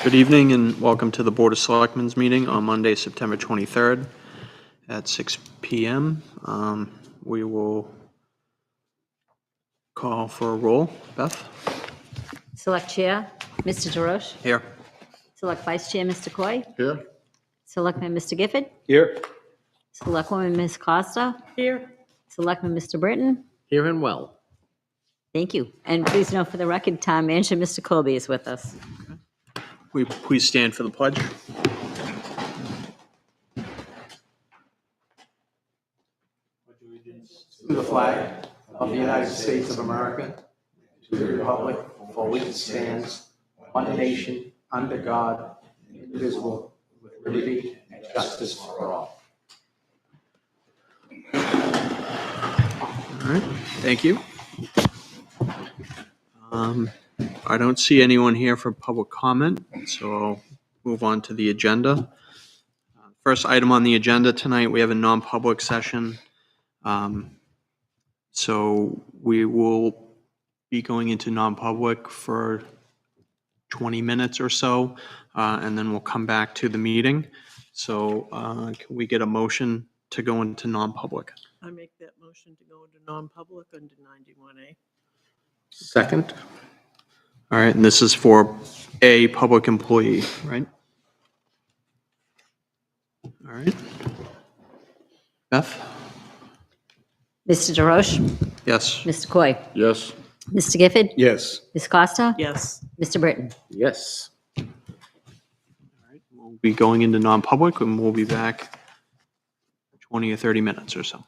Good evening and welcome to the Board of Selectmen's meeting on Monday, September 23rd at 6 p.m. We will call for a roll. Beth? Select Chair, Mr. DeRoche. Here. Select Vice Chair, Mr. Coy. Here. Selectman, Mr. Gifford. Here. Selectwoman, Ms. Costa. Here. Selectman, Mr. Britton. Here and well. Thank you. And please note for the record, Town Manager, Mr. Colby is with us. We please stand for the pledge. To the flag of the United States of America, to the republic for which it stands, one nation, under God, indivisible, with liberty and justice for all. All right, thank you. I don't see anyone here for public comment, so I'll move on to the agenda. First item on the agenda tonight, we have a non-public session. So we will be going into non-public for 20 minutes or so, and then we'll come back to the meeting. So can we get a motion to go into non-public? I make that motion to go into non-public under 91A. Second. All right, and this is for a public employee, right? All right. Beth? Mr. DeRoche. Yes. Mr. Coy. Yes. Mr. Gifford. Yes. Ms. Costa. Yes. Mr. Britton. Yes. All right, we'll be going into non-public, and we'll be back 20 or 30 minutes or so.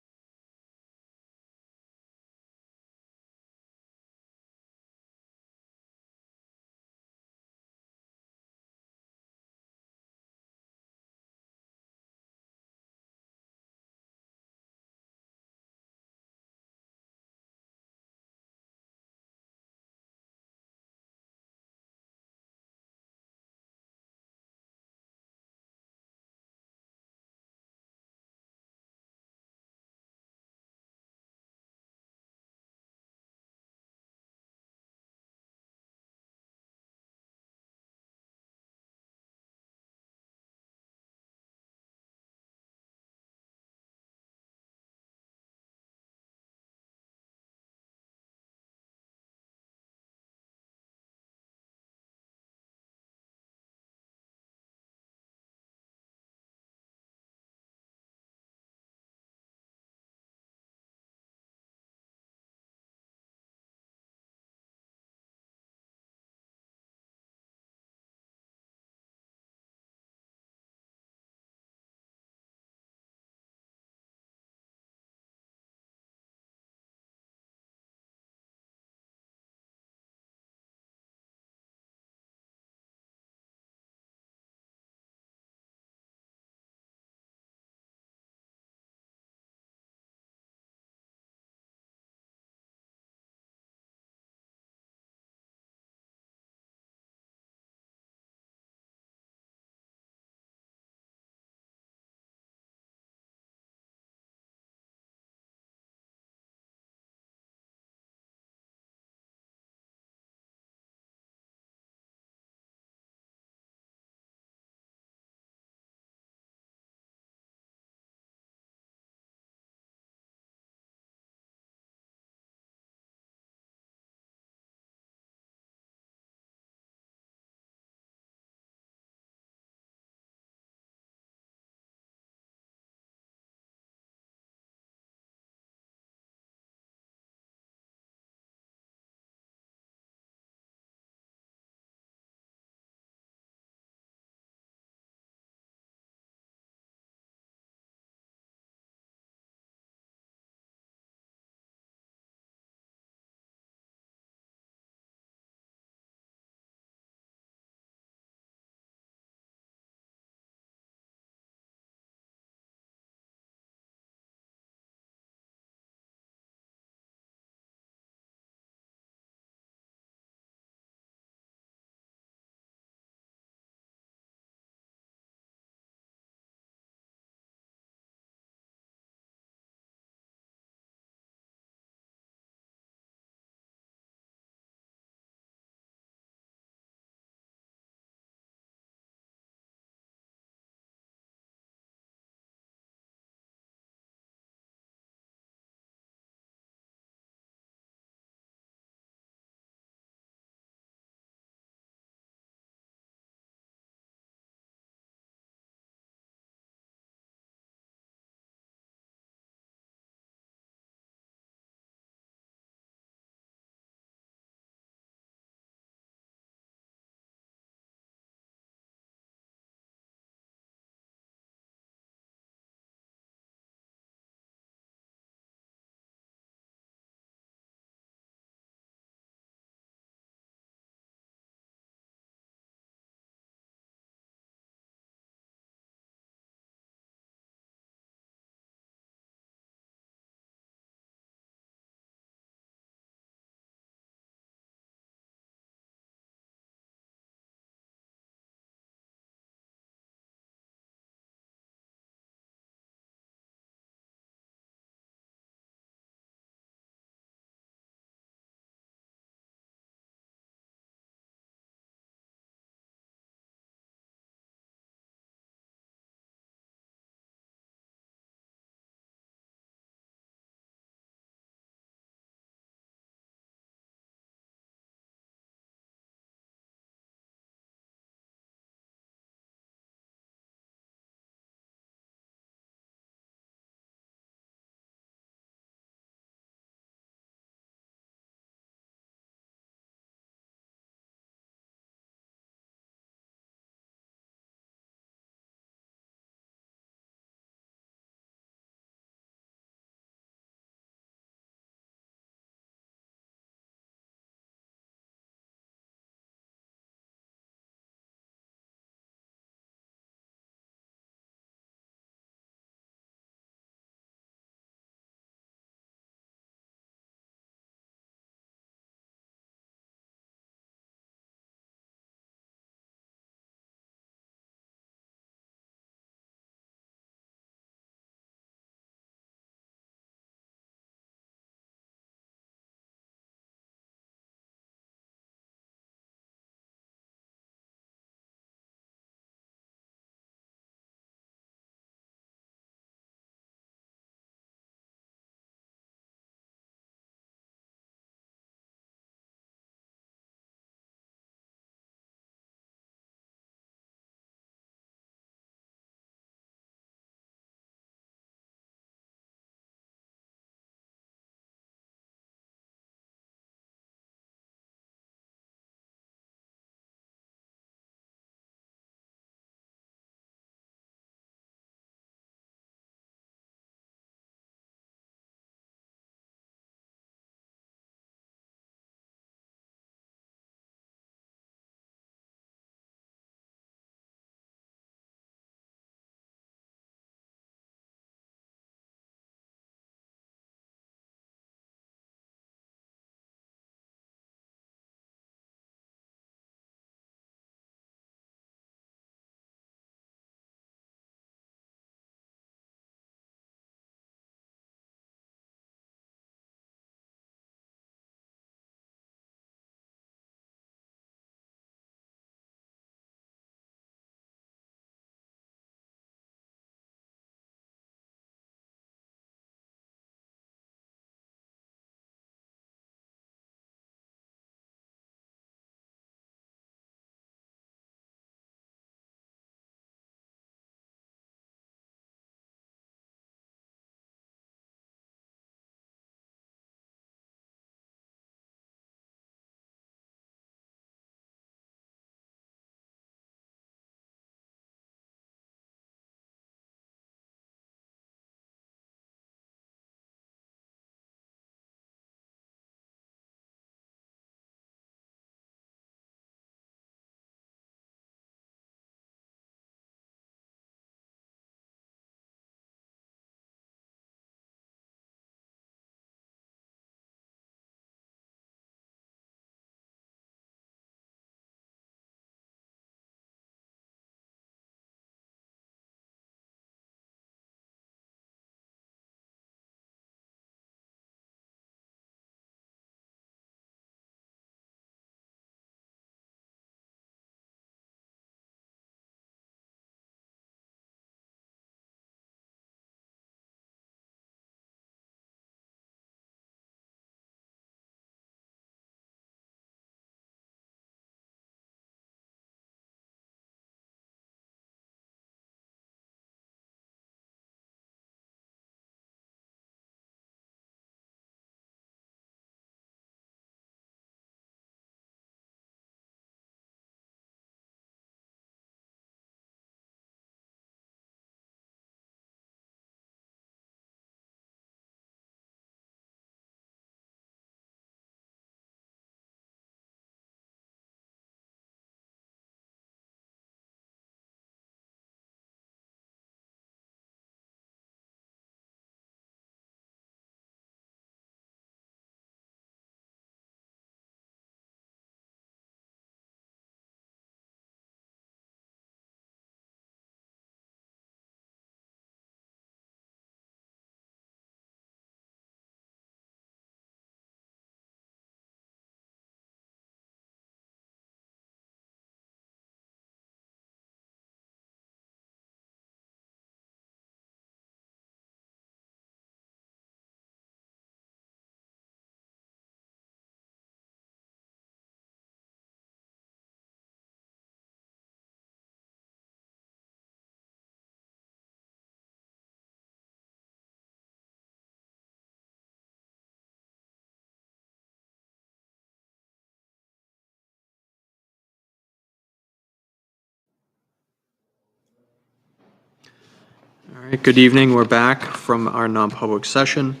All right, good evening. We're back from our non-public session.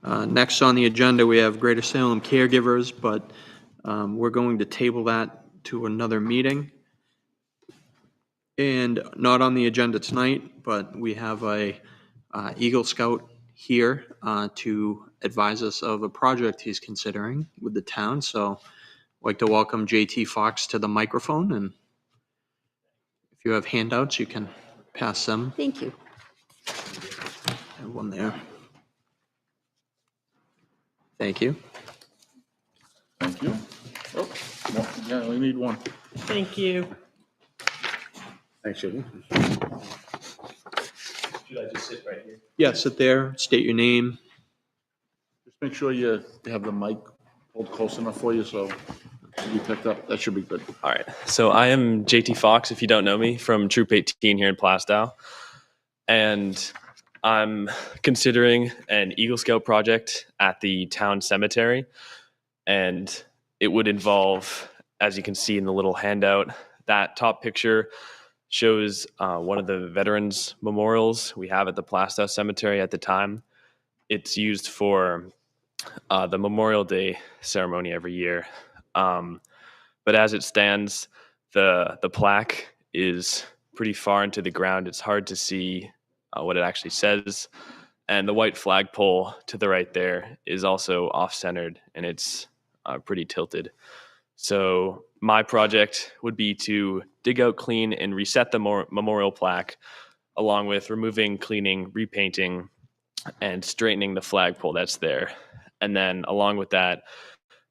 Next on the agenda, we have Greater Salem caregivers, but we're going to table that to another meeting. And not on the agenda tonight, but we have a Eagle Scout here to advise us of a project he's considering with the town. So I'd like to welcome JT Fox to the microphone, and if you have handouts, you can pass them. Thank you. Have one there. Thank you. Thank you. Oh, no, yeah, we need one. Thank you. Thanks, Judy. Should I just sit right here? Yeah, sit there, state your name. Just make sure you have the mic pulled close enough for you so you picked up. That should be good. All right. So I am JT Fox, if you don't know me, from Troop 18 here in Plastow. And I'm considering an Eagle Scout project at the town cemetery. And it would involve, as you can see in the little handout, that top picture shows one of the veterans memorials we have at the Plastow Cemetery at the time. It's used for the Memorial Day ceremony every year. But as it stands, the plaque is pretty far into the ground. It's hard to see what it actually says. And the white flagpole to the right there is also off-centered, and it's pretty tilted. So my project would be to dig out, clean, and reset the memorial plaque, along with removing, cleaning, repainting, and straightening the flagpole that's there. And then along with that,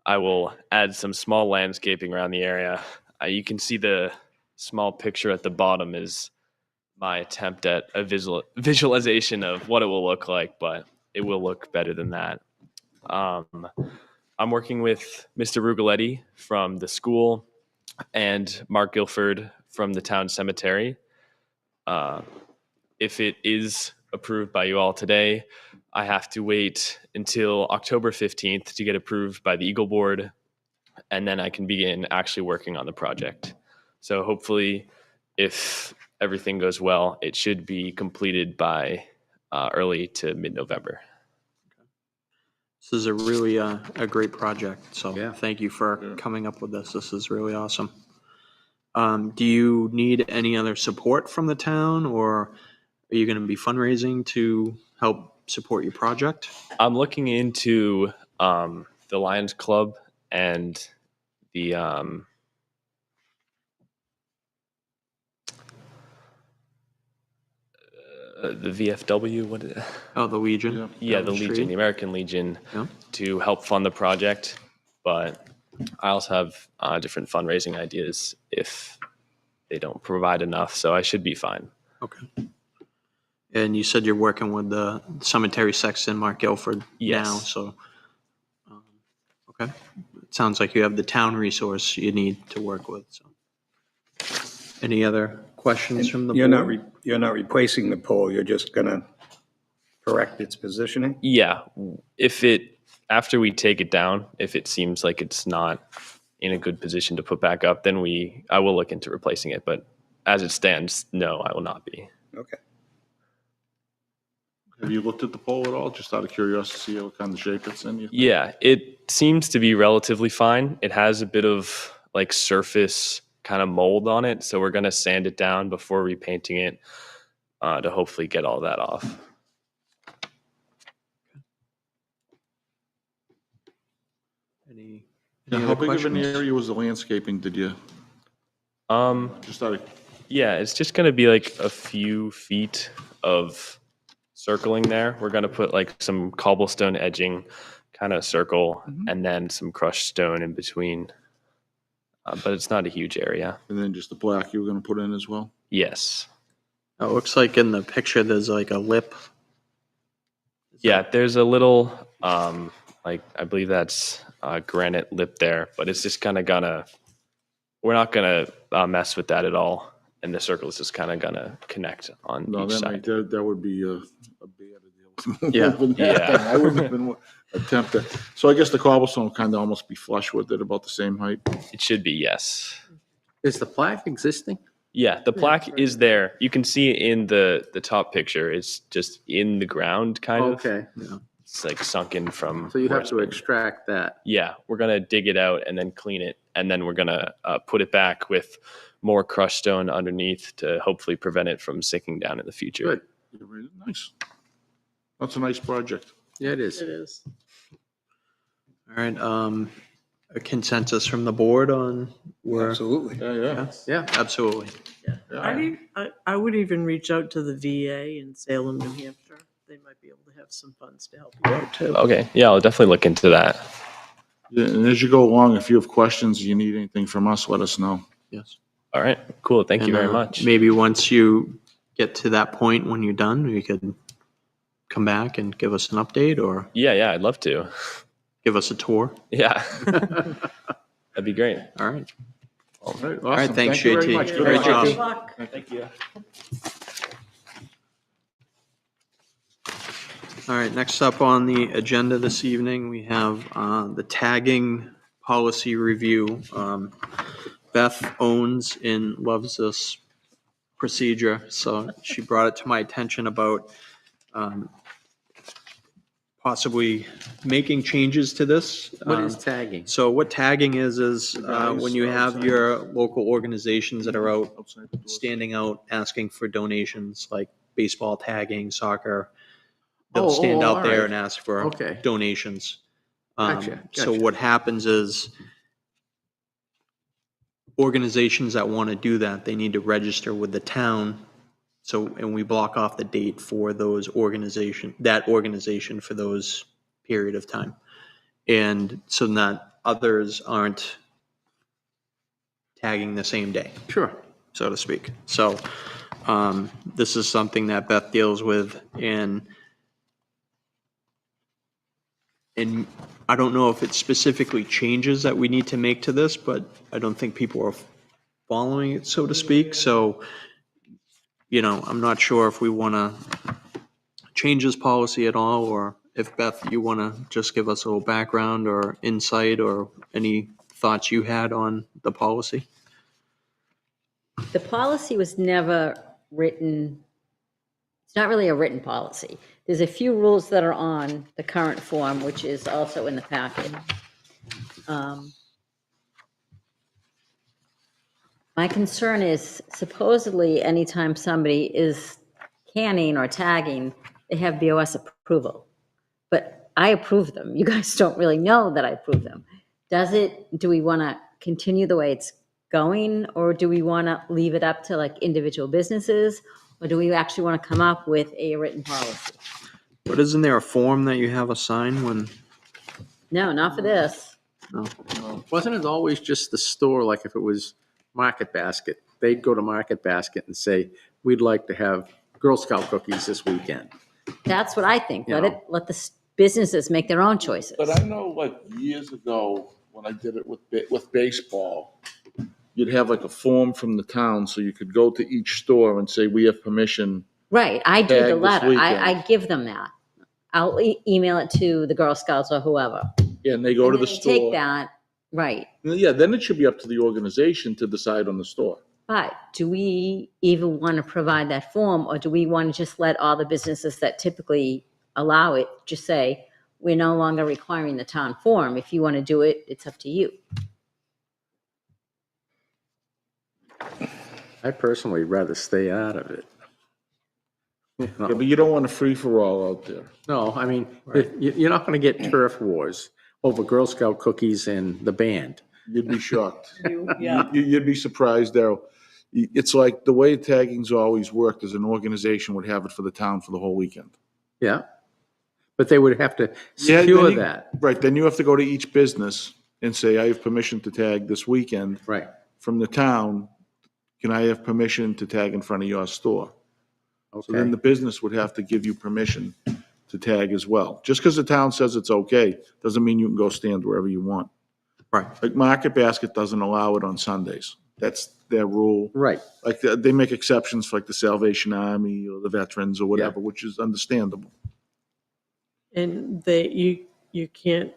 I will add some small landscaping around the area. You can see the small picture at the bottom is my attempt at a visualization of what it will look like, but it will look better than that. I'm working with Mr. Rugaletti from the school and Mark Guilford from the town cemetery. If it is approved by you all today, I have to wait until October 15th to get approved by the Eagle Board, and then I can begin actually working on the project. So hopefully, if everything goes well, it should be completed by early to mid-November. This is a really a great project, so Yeah. thank you for coming up with this. This is really awesome. Do you need any other support from the town, or are you going to be fundraising to help support your project? I'm looking into the Lions Club and the VFW. What is it? Oh, the Legion? Yeah, down the street? Legion, the American Legion, Yeah. to help fund the project. But I also have different fundraising ideas if they don't provide enough. So I should be fine. Okay. And you said you're working with the cemetery sexton, Mark Guilford, Yes. now, so, okay. It sounds like you have the town resource you need to work with, so. Any other questions from the You're not, board? you're not replacing the pole, you're just gonna correct its positioning? Yeah, after we take it down, if it seems like it's not in a good position to put back up, then I will look into replacing it. But as it stands, no, I will not be. Okay. Have you looked at the pole at all? Just out of curiosity, what kind of shape it's in? Yeah, it seems to be relatively fine. It has a bit of like surface kind of mold on it, so we're gonna sand it down before repainting it to hopefully get all that off. Any Now, other how big of an questions? area was the landscaping, did you, just out of, Yeah, it's just gonna be like a few feet of circling there. We're gonna put like some cobblestone edging, kind of circle, and then some crushed stone in between. But it's not a huge area. and then just the black you were gonna put in as well? Yes. Oh, it looks like in the picture, there's like a lip. Yeah, there's a little, like, I believe that's granite lip there, but it's just kind of we're not gonna mess with that at all. And the circle is just kind of gonna connect on No, each that side. that would be a bad deal. Yeah. Yeah. I wouldn't have been attempted. So I guess the cobblestone would kind of almost be flush with it, about the same height. It should be, yes. Is the plaque existing? Yeah, the plaque is there. You can see it in the top picture. It's just in the ground, kind of. Okay, It's like sunken from. so you where have it's to been. extract that. Yeah, we're gonna dig it out and then clean it, and then we're gonna put it back with more crushed stone underneath to hopefully prevent it from sinking down in the future. Good. Nice. That's a nice project. Yeah, it is. It is. All right, a consensus from the board on where? Absolutely. Yeah. Yeah, Absolutely. I would even reach out to the VA in Salem, New Hampshire. They might be able to have some funds to help you out too. Okay, yeah, I'll definitely look into that. Yeah, and as you go along, if you have questions, you need anything from us, let us know. Yes. All right, cool. Thank you And, very much. Maybe once you get to that point, when you're done, you could come back and give us an update or Yeah, I'd love to. give us a tour. Yeah, that'd be great. All right. All right, awesome. All right, thanks, Thank you very JT. much. Great job. Good luck. Thank you. All right, next up on the agenda this evening, we have the tagging policy review. Beth owns and loves this procedure, so she brought it to my attention about possibly making changes to this. what is tagging? So what tagging is guys when you have outside. your local organizations that are out Outside the door. standing out, asking for donations, like baseball tagging, soccer. Oh, They'll stand oh, out there alright. and ask for Okay. donations. Gotcha, So gotcha. what happens is organizations that want to do that, they need to register with the town. So, and we block off the date for those that organization for those period of time. And so that others aren't tagging the same day, Sure. so to speak. So this is something that Beth deals with, and I don't know if it specifically changes that we need to make to this, but I don't think people are following it, so to speak. So, I'm not sure if we want to change this policy at all, or if Beth, you want to just give us a little background or insight or any thoughts you had on the policy? The policy was never written, it's not really a written policy. There's a few rules that are on the current form, which is also in the packet. My concern is supposedly anytime somebody is canning or tagging, they have BOS approval. But I approve them. You guys don't really know that I approve them. Do we want to continue the way it's going, or do we want to leave it up to like individual businesses? Or do we actually want to come up with a written policy? But isn't there a form that you have a sign when? No, not for this. Wasn't it always just the store, like if it was Market Basket, they'd go to Market Basket and say, we'd like to have Girl Scout cookies this weekend. That's what I think. You Let know. let the businesses make their own choices. But I know like years ago, when I did it with baseball, you'd have like a form from the town, so you could go to each store and say, we have permission. Right, I do Tag the this letter. weekend. I give them that. I'll email it to the Girl Scouts or whoever. Yeah, and they go to And the then they store. take that, right. Yeah, then it should be up to the organization to decide on the store. But do we even want to provide that form, or do we want to just let all the businesses that typically allow it just say, we're no longer requiring the town form. If you want to do it, it's up to you. I personally rather stay out of it. You know? Yeah, but you don't want a free-for-all out there. No, I mean, you're not going to get turf wars over Girl Scout cookies and the band. You'd be shocked. Yeah. You'd be surprised, Daryl. It's like the way tagging's always worked is an organization would have it for the town for the whole weekend. Yeah. But they would have to Yeah, secure then you- that. Right, then you have to go to each business and say, I have permission to tag this weekend. Right. From the town, can I have permission to tag in front of your store? So then the Okay. business would have to give you permission to tag as well. Just because the town says it's okay, doesn't mean you can go stand wherever you want. Right. Like Market Basket doesn't allow it on Sundays. That's their rule. Right. Like, they make exceptions for like the Salvation Army or the veterans or whatever, which is understandable. And you can't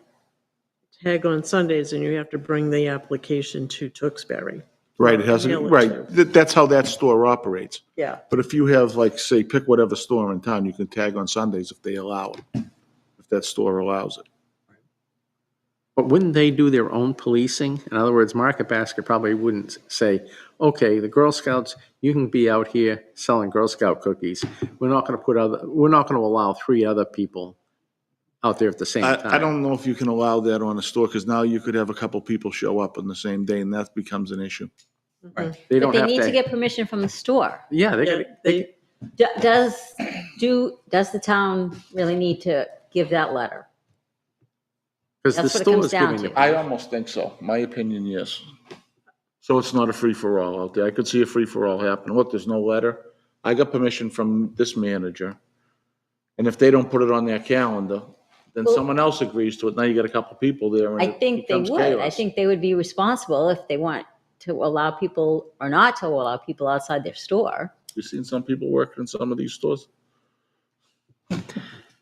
tag on Sundays, and you have to bring the application to Tewksbury. Right, it hasn't, Mail it right, to. that's how that store operates. Yeah. But if you have, like, say, pick whatever store in town, you can tag on Sundays if they allow it, if that store allows it. But wouldn't they do their own policing? In other words, Market Basket probably wouldn't say, okay, the Girl Scouts, you can be out here selling Girl Scout cookies. We're not going to allow 3 other people out there at the same time. I don't know if you can allow that on a store, because now you could have a couple people show up on the same day, and that becomes an issue. They But don't they have need to to. get permission from the store. Yeah, Yeah, they, Does the town really need to give that letter? because the That's what it store comes is down giving to. the. I almost think so. My opinion, yes. So it's not a free-for-all out there. I could see a free-for-all happen. Look, there's no letter. I got permission from this manager. And if they don't put it on their calendar, then Well- someone else agrees to it. Now you got a couple people there and I it think they becomes would. I chaos. think they would be responsible if they want to allow people or not to allow people outside their store. You've seen some people working in some of these stores?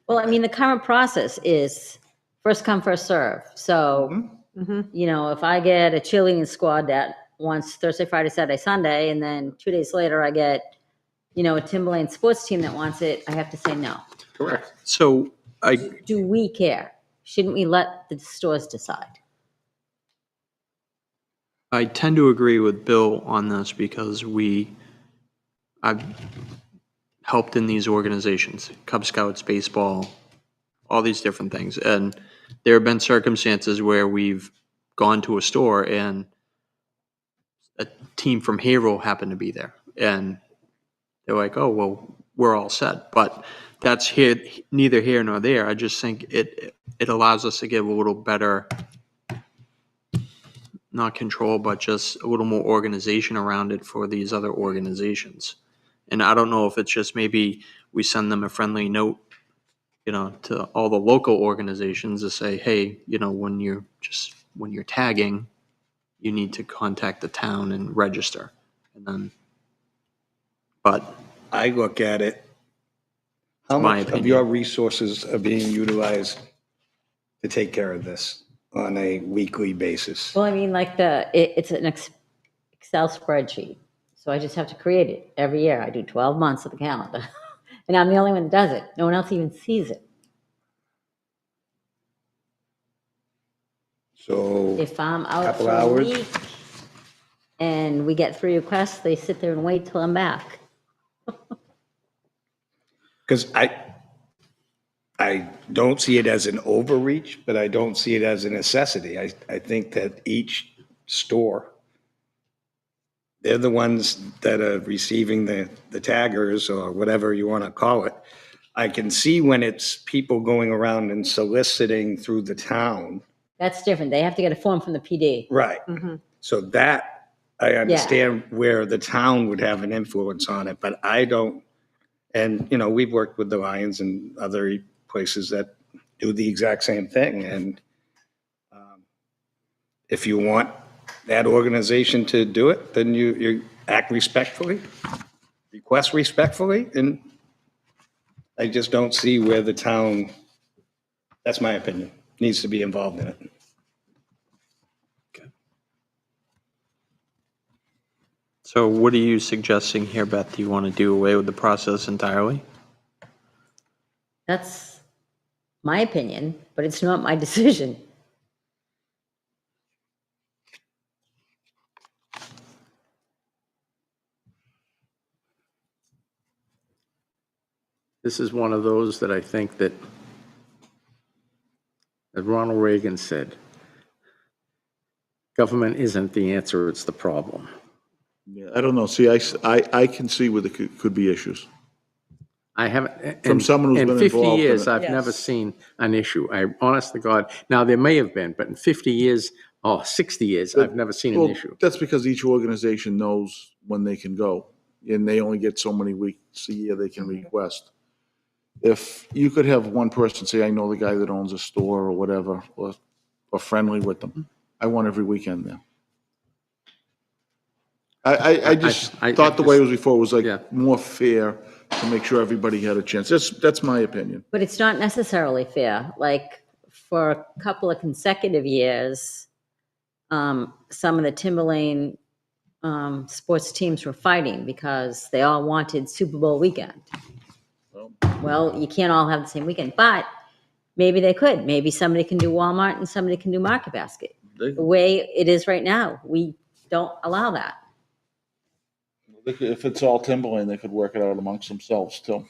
Well, I mean, the current process is first come, first serve. So, if I get a cheerleading squad that wants Thursday, Friday, Saturday, Sunday, and then 2 days later I get, a Timberland sports team that wants it, I have to say no. Correct. So I, Do we care? Shouldn't we let the stores decide? I tend to agree with Bill on this because I've helped in these organizations, Cub Scouts, baseball, all these different things. And there have been circumstances where we've gone to a store and a team from Haverhill happened to be there. And they're like, oh, well, we're all set. But that's neither here nor there. I just think it allows us to give a little better, not control, but just a little more organization around it for these other organizations. And I don't know if it's just maybe we send them a friendly note, to all the local organizations to say, hey, when you're tagging, you need to contact the town and register. And then, but I look at it, how my much of opinion. your resources are being utilized to take care of this on a weekly basis? Well, I mean, like it's an Excel spreadsheet. So I just have to create it every year. I do 12 months of the calendar. And I'm the only one that does it. No one else even sees it. So, If I'm out Couple for a hours. week and we get 3 requests, they sit there and wait till I'm back. because I don't see it as an overreach, but I don't see it as a necessity. I think that each store, they're the ones that are receiving the taggers or whatever you want to call it. I can see when it's people going around and soliciting through the town. That's different. They have to get a form from the PD. Right. So that, I understand where the town would have an influence on it, but I don't. And, we've worked with the Lions and other places that do the exact same thing. And if you want that organization to do it, then you act respectfully, request respectfully, and I just don't see where the town, that's my opinion, needs to be involved in it. So what are you suggesting here, Beth? Do you want to do away with the process entirely? That's my opinion, but it's not my decision. This is one of those that I think that, as Ronald Reagan said, government isn't the answer, it's the problem. Yeah, I don't know. See, I can see where there could be issues. I haven't. From someone who's been In 50 involved in years, it. I've never seen an issue. Honest to God, now there may have been, but in 50 years, 60 years, I've never seen an Well, issue. that's because each organization knows when they can go, and they only get so many weeks a year they can request. If you could have one person say, I know the guy that owns a store or whatever, or friendly with them, I want every weekend there. I just thought the way it was before was Yeah. like more fair to make sure everybody had a chance. That's my opinion. But it's not necessarily fair. Like, for a couple of consecutive years, some of the Timberlane sports teams were fighting because they all wanted Super Bowl weekend. Well, you can't all have the same weekend, but maybe they could. Maybe somebody can do Walmart and somebody can do Market Basket. The way it is right now, we don't allow that. If it's all Timberland, they could work it out amongst themselves too.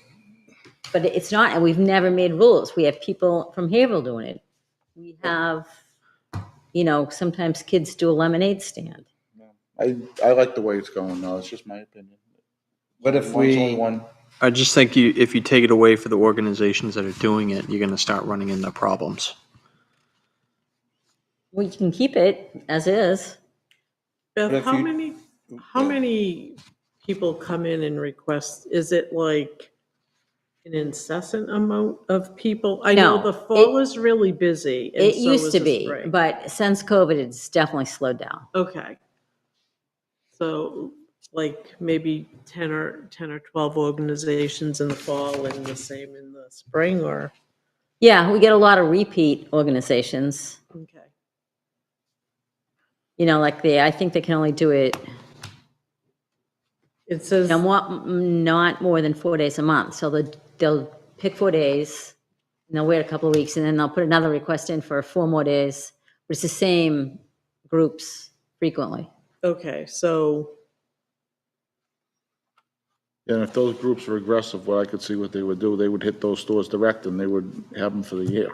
But it's not, and we've never made rules. We have people from Haverhill doing it. We have, sometimes kids do a lemonade stand. I like the way it's going now. It's just my opinion. What if One's only we, one. I just think if you take it away for the organizations that are doing it, you're gonna start running into problems. We can keep it as is. But Beth, if how you- many people come in and request? Is it like an incessant amount of people? I know No, the fall it- is really busy. and It so used is to the be, spring. but since COVID, it's definitely slowed down. Okay. So like maybe 10 or 12 organizations in the fall and the same in the spring, or? Yeah, we get a lot of repeat organizations. Okay. I think they can only do it, It says, not more than 4 days a month. So they'll pick 4 days, and they'll wait a couple of weeks, and then they'll put another request in for 4 more days. But it's the same groups frequently. okay, so, And if those groups were aggressive, what I could see what they would do, they would hit those stores direct and they would have them for the year.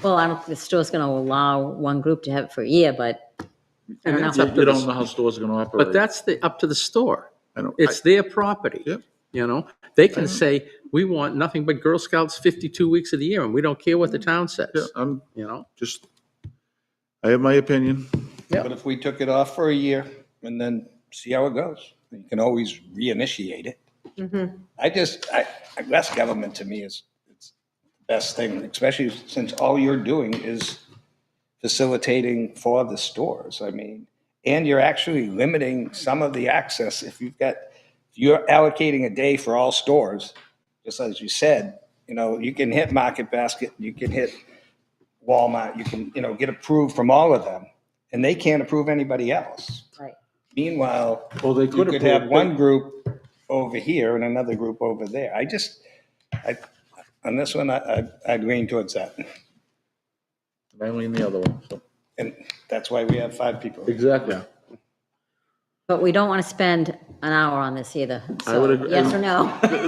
Well, I don't think the store's going to allow one group to have it for a year, but I don't And know. up to You the- don't know how stores are gonna operate. But that's up to the store. I know. It's their property. Yep. They can say, we want nothing but Girl Scouts 52 weeks of the year, and we don't care what the town Yeah, says, I'm you know? just, I have my opinion. but if we took it off for a year and then see how it goes, you can always reinitiate it. Less government to me is it's the best thing, especially since all you're doing is facilitating for the stores. I mean, and you're actually limiting some of the access. If you're allocating a day for all stores, just as you said, you can hit Market Basket, you can hit Walmart, you can, get approved from all of them, and they can't approve anybody else. Right. Meanwhile, Well, they you could could approve- have one group over here and another group over there. On this one, I'd lean towards that. I lean the other way, so. And that's why we have 5 people. Exactly. But we don't want to spend an hour on this either. I would So, agree. yes or no?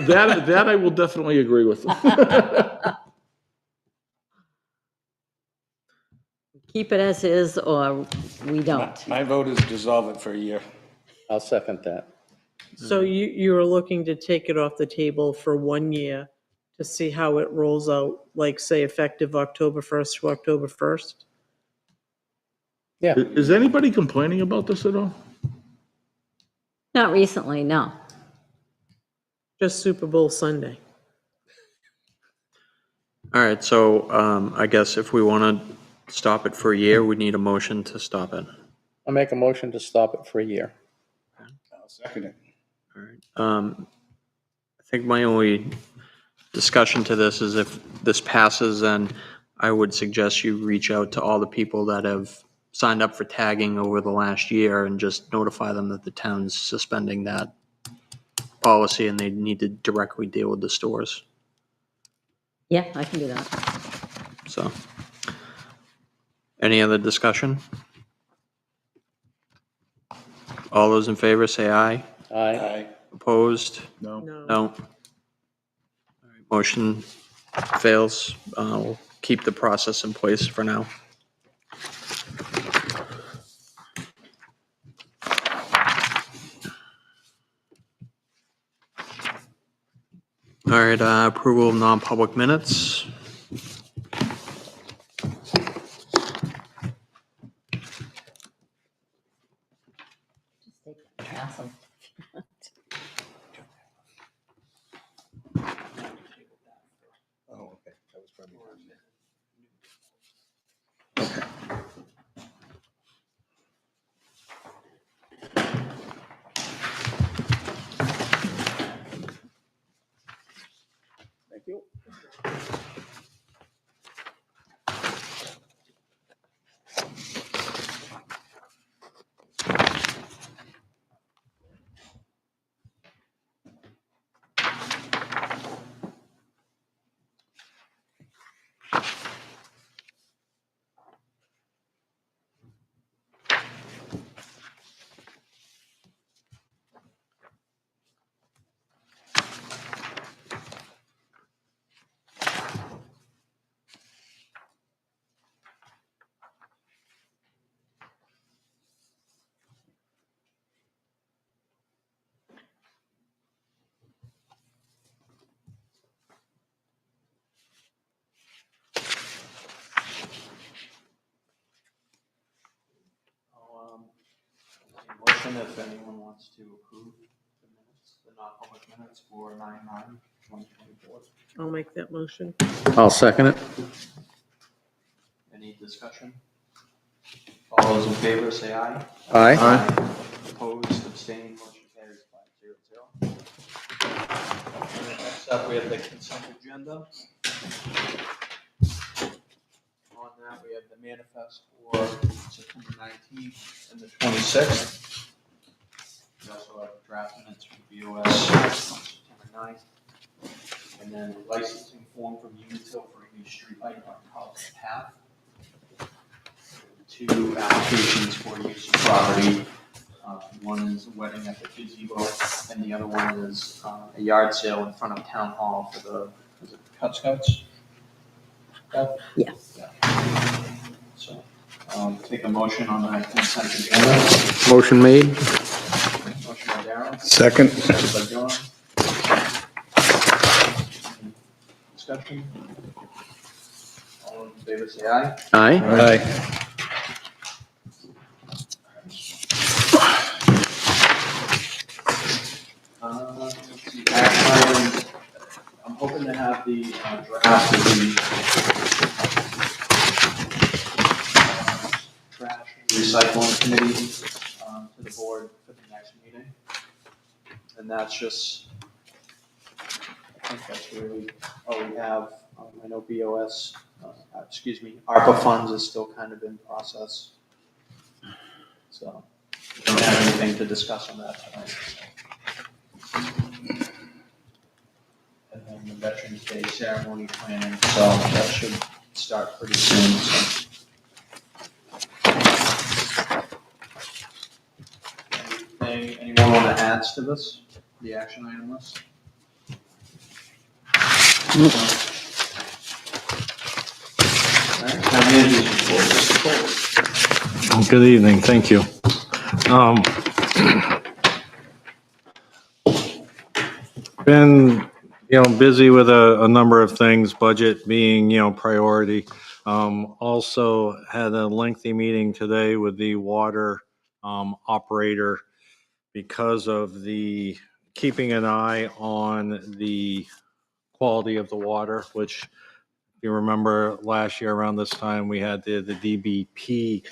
That I will definitely agree with. Keep it as is, or we don't. My vote is dissolve it for a year. I'll second that. so you are looking to take it off the table for 1 year to see how it rolls out, like say effective October 1st to October 1st? Yeah. Is anybody complaining about this at all? Not recently, no. Just Super Bowl Sunday. All right, so I guess if we want to stop it for a year, we need a motion to stop it. I'll make a motion to stop it for a year. I'll second it. All right. I think my only discussion to this is if this passes, then I would suggest you reach out to all the people that have signed up for tagging over the last year and just notify them that the town's suspending that policy and they need to directly deal with the stores. Yeah, I can do that. So, any other discussion? All those in favor say aye. Aye. Opposed? No. No. No. All right, motion fails. We'll keep the process in place for now. All right, approval of non-public minutes. Awesome. Oh, okay. That was probably. Thank you. motion if anyone wants to approve the minutes, the non-public minutes for 9/9/2024. I'll make that motion. I'll second it. Any discussion? All those in favor, say aye. Aye. Opposed, abstained, motion carries 5-0. Next up, we have the consent agenda. On that, we have the manifest for September 19th and the 26th. We also have draft minutes from BOS on September 9th. And then a licensing form from Unitil for a new streetlight on Carlton Path. 2 applications for use of property. One is a wedding at the gazebo, and the other one is a yard sale in front of Town Hall for the, is it Cub Scouts? Yeah. So, take a motion on that consent agenda. Motion made. Motion by Darrell, Second. second by John. Discussion? All in favor, say aye. Aye. Aye. Let's see, action items. I'm hoping to have the draft of the trash and recycling committee to the board for the next meeting. And that's just, I think that's really, we have, I know BOS, ARPA funds is still kind of in process. So we don't have anything to discuss on that tonight. And then the Veterans Day ceremony planning, so that should start pretty soon, so. Anyone want to add to this, the action item list? All right, town manager's report, Mr. Foley. Good evening, thank you. Been, busy with a number of things, budget being, priority. Also had a lengthy meeting today with the water operator because of the keeping an eye on the quality of the water, which you remember last year around this time, we had the DBP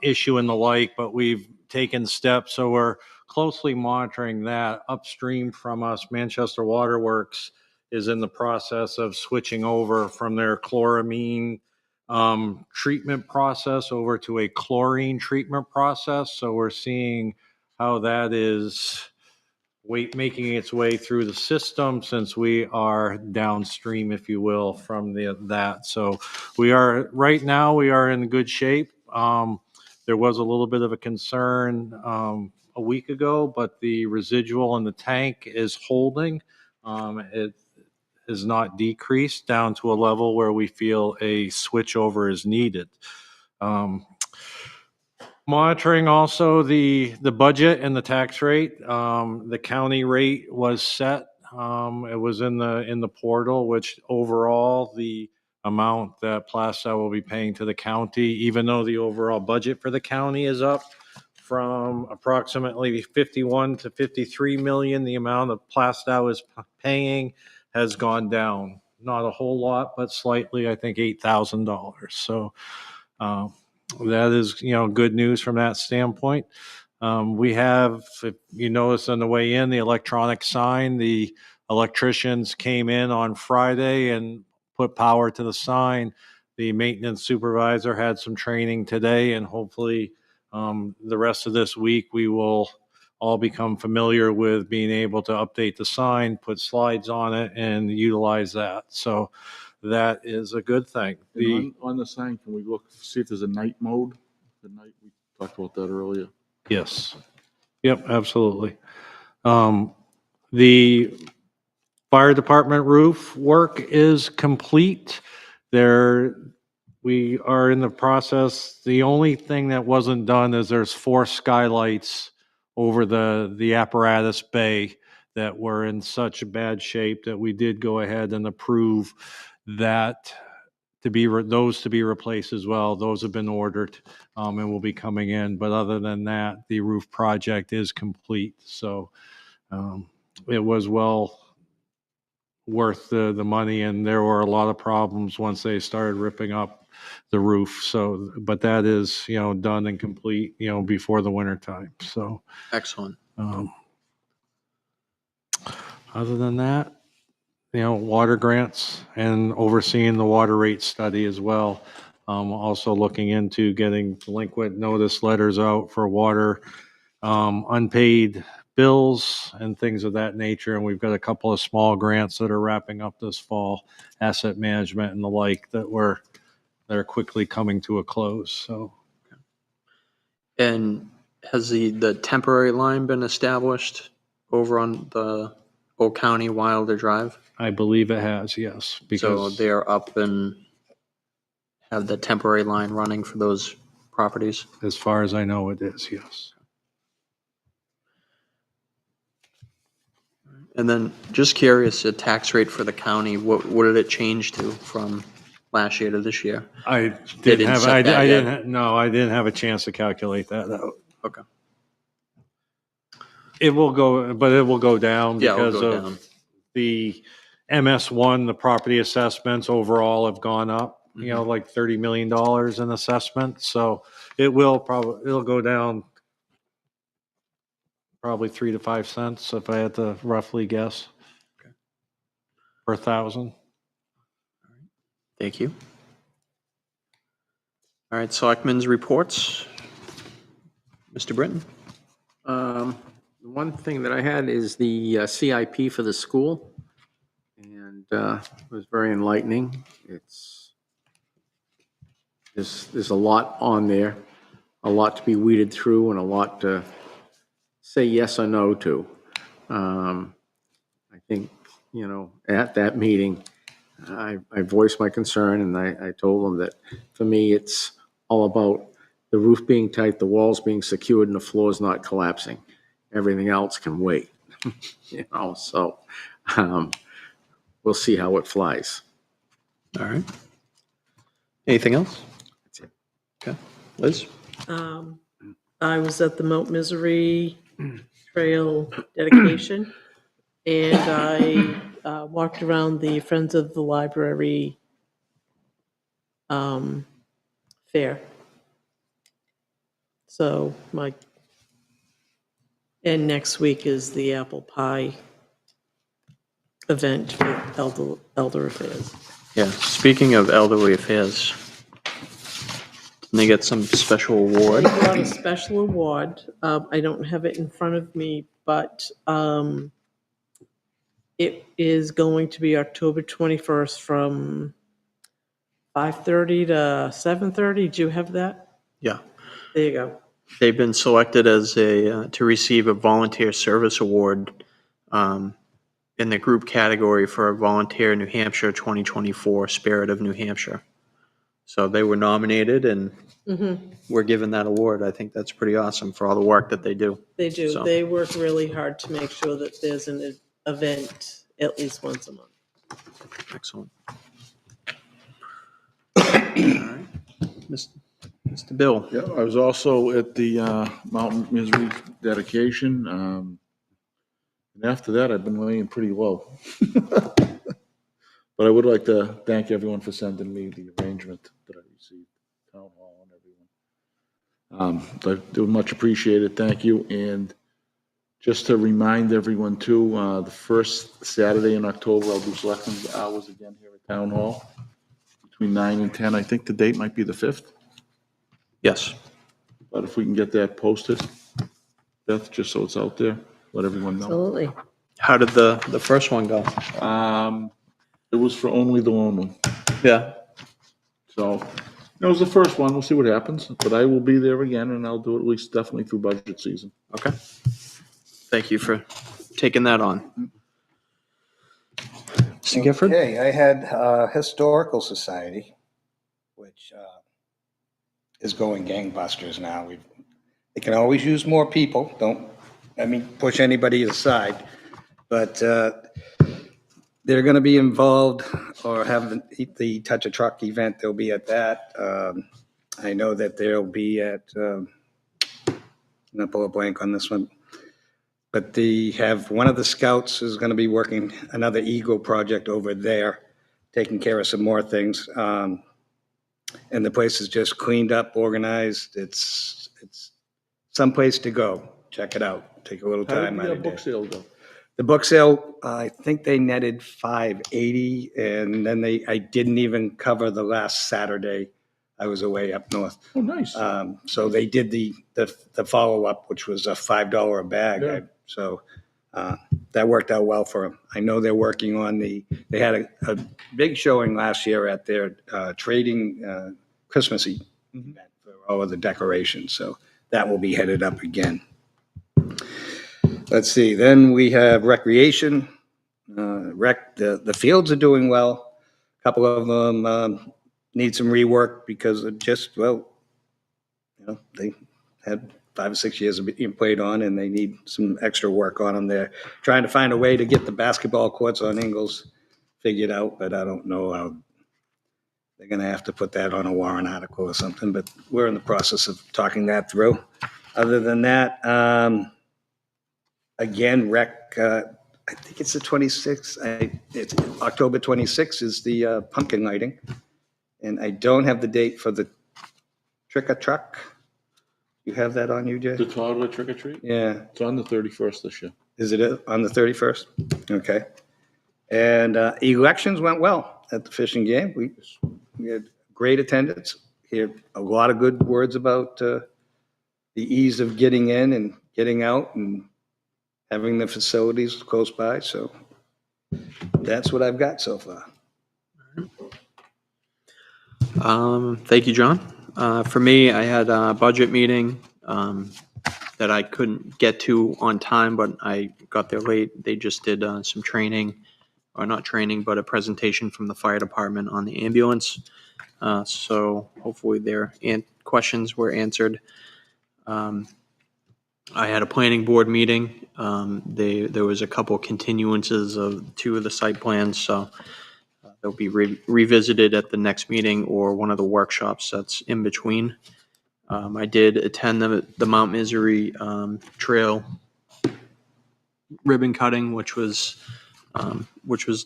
issue and the like, but we've taken steps. So we're closely monitoring that. Upstream from us, Manchester Water Works is in the process of switching over from their chloramine treatment process over to a chlorine treatment process. So we're seeing how that is making its way through the system, since we are downstream, if you will, from that. So right now we are in good shape. There was a little bit of a concern a week ago, but the residual in the tank is holding. It is not decreased down to a level where we feel a switchover is needed. Monitoring also the budget and the tax rate. The county rate was set. It was in the portal, which overall the amount that Plastow will be paying to the county, even though the overall budget for the county is up from approximately 51 to 53 million, the amount of Plastow is paying has gone down. Not a whole lot, but slightly, I think $8,000. So, that is, good news from that standpoint. We have, if you notice on the way in, the electronic sign, the electricians came in on Friday and put power to the sign. The maintenance supervisor had some training today, and hopefully the rest of this week we will all become familiar with being able to update the sign, put slides on it, and utilize that. So that is a good thing. And on the sign, can we look, see if there's a night mode? The night, we talked about that earlier. Yes. Yep, absolutely. The fire department roof work is complete. We are in the process. The only thing that wasn't done is there's 4 skylights over the apparatus bay that were in such bad shape that we did go ahead and approve that those to be replaced as well. Those have been ordered and will be coming in. But other than that, the roof project is complete. So it was well worth the money, and there were a lot of problems once they started ripping up the roof. So, but that is, done and complete, before the winter time. So, Excellent. other than that, water grants and overseeing the water rate study as well. Also looking into getting delinquent notice letters out for water, unpaid bills and things of that nature. And we've got a couple of small grants that are wrapping up this fall, asset management and the like, that are quickly coming to a close. So, And has the temporary line been established over on the Old County Wilder Drive? I believe it has, yes, So because they're up and have the temporary line running for those properties? as far as I know, it is, yes. And then just curious, the tax rate for the county, what did it change to from last year to this year? I didn't didn't have, set I that yet. didn't, no, I didn't have a chance to calculate that out. Okay. It will go, but it will go down Yeah, it'll because go of down. the MS1, the property assessments overall have gone up, like $30 million in assessment. So it'll go down probably 3 to 5 cents if I had to roughly guess. Okay. Per thousand. Thank you. All right, Selectmen's reports. Mr. Britton? The one thing that I had is the CIP for the school, and it was very enlightening. There's a lot on there, a lot to be weeded through, and a lot to say yes or no to. I think, at that meeting, I voiced my concern, and I told them that for me, it's all about the roof being tight, the walls being secured, and the floors not collapsing. Everything else can wait, so we'll see how it flies. All right. Anything else? That's it. Okay. Liz? I was at the Mount Misery Trail dedication, and I walked around the Friends of the Library fair. So and next week is the apple pie event with Elder Affairs. Yeah, speaking of elderly affairs, didn't they get some special award? They got a special award. I don't have it in front of me, but it is going to be October 21st from 5:30 to 7:30. Do you have that? Yeah. There you go. They've been selected as to receive a volunteer service award in the group category for Volunteer New Hampshire 2024 Spirit of New Hampshire. So they were nominated and we're given that award. I think that's pretty awesome for all the work that they do. They do. So- They work really hard to make sure that there's an event at least once a month. Excellent. All right. Mr. Bill? Yeah, I was also at the Mountain Misery dedication. And after that, I've been laying pretty low. But I would like to thank everyone for sending me the arrangement that I received, Town Hall and everyone. They were much appreciated. Thank you. And just to remind everyone too, the first Saturday in October, I'll do Selectmen's hours again here at Town Hall between 9 and 10. I think the date might be the 5th. Yes. But if we can get that posted, Beth, just so it's out there, let everyone know. Absolutely. How did the first one go? It was for only the lone one. Yeah. So it was the first one. We'll see what happens. But I will be there again, and I'll do it at least definitely through budget season. Okay. Thank you for taking that on. Mr. Gifford? Okay, I had Historical Society, which is going gangbusters now. They can always use more people. Don't push anybody aside. But they're going to be involved or have the Touch a Truck event. They'll be at that. I know that they'll be at, I'm going to pull a blank on this one, but they have, one of the scouts is going to be working another Eagle project over there, taking care of some more things. And the place is just cleaned up, organized. It's someplace to go. Check it out. Take a little How time did out the of your book day. sale go? The book sale, I think they netted $580, and then I didn't even cover the last Saturday. I was away up north. Oh, nice. So they did the follow-up, which was a $5 a bag. Yeah. So that worked out well for them. I know they're working on they had a big showing last year at their trading Christmas event for all of the decorations. So that will be headed up again. Let's see, then we have recreation. The fields are doing well. A couple of them need some rework because of just, well, they had 5 or 6 years of being played on, and they need some extra work on them. They're trying to find a way to get the basketball courts on Ingalls figured out, but I don't know how. They're going to have to put that on a warrant article or something, but we're in the process of talking that through. Other than that, again, I think it's the 26th. It's October 26th is the pumpkin lighting. And I don't have the date for the trick or truck. You have that on you, The Jay? toddler trick or treat? Yeah. It's on the 31st this year. Is it on the 31st? Okay. And elections went well at the fishing game. We had great attendance. Hear a lot of good words about the ease of getting in and getting out and having the facilities close by. So that's what I've got so far. Thank you, John. For me, I had a budget meeting that I couldn't get to on time, but I got there late. They just did some training, or not training, but a presentation from the fire department on the ambulance. So hopefully their questions were answered. I had a planning board meeting. There was a couple continuances of 2 of the site plans, so they'll be revisited at the next meeting or one of the workshops that's in between. I did attend the Mount Misery Trail ribbon cutting, which was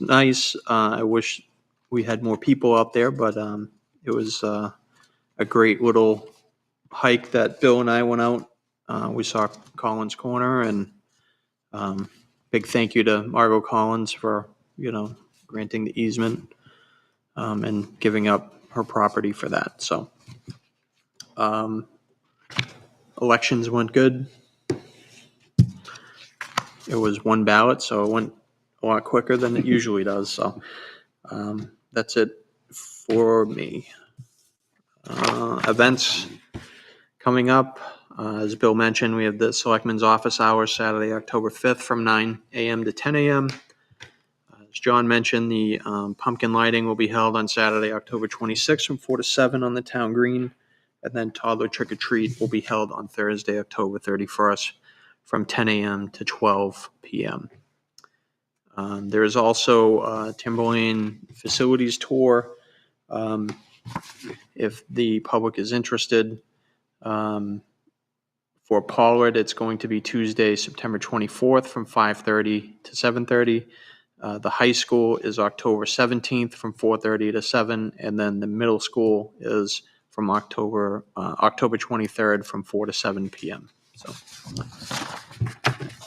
nice. I wish we had more people out there, but it was a great little hike that Bill and I went out. We saw Collins Corner, and big thank you to Margot Collins for granting the easement and giving up her property for that. So elections went good. It was one ballot, so it went a lot quicker than it usually does. So that's it for me. Events coming up. As Bill mentioned, we have the Selectmen's office hours Saturday, October 5th from 9 a.m. to 10 a.m. As John mentioned, the pumpkin lighting will be held on Saturday, October 26th from 4 to 7 on the town green. And then toddler trick-or-treat will be held on Thursday, October 31st from 10 a.m. to 12 p.m. There is also a Timberlane facilities tour. If the public is interested, for Pollard, it's going to be Tuesday, September 24th from 5:30 to 7:30. The high school is October 17th from 4:30 to 7, and then the middle school is from October 23rd from 4 to 7 p.m. So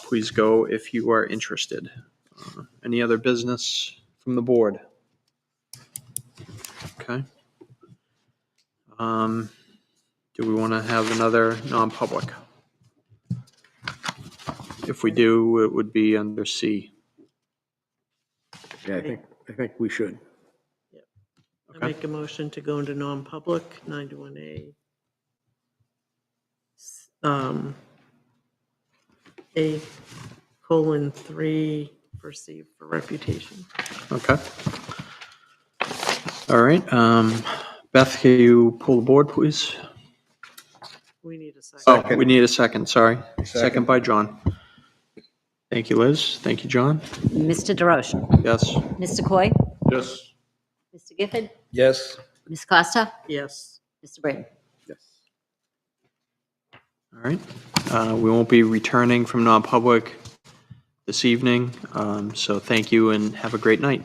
please go if you are interested. Any other business from the board? Okay. Do we want to have another non-public? If we do, it would be under C. Yeah, I think we should. I make a motion to go into non-public, 91A. A:3, perceived for reputation. Okay. All right. Beth, can you pull the board, please? We need a second. Oh, we need a second, sorry. Second by John. Thank you, Liz. Thank you, John. Mr. DeRoche? Yes. Mr. Coy? Yes. Mr. Gifford? Yes. Ms. Costa? Yes. Mr. Braden? Yes. All right. We won't be returning from non-public this evening, so thank you and have a great night.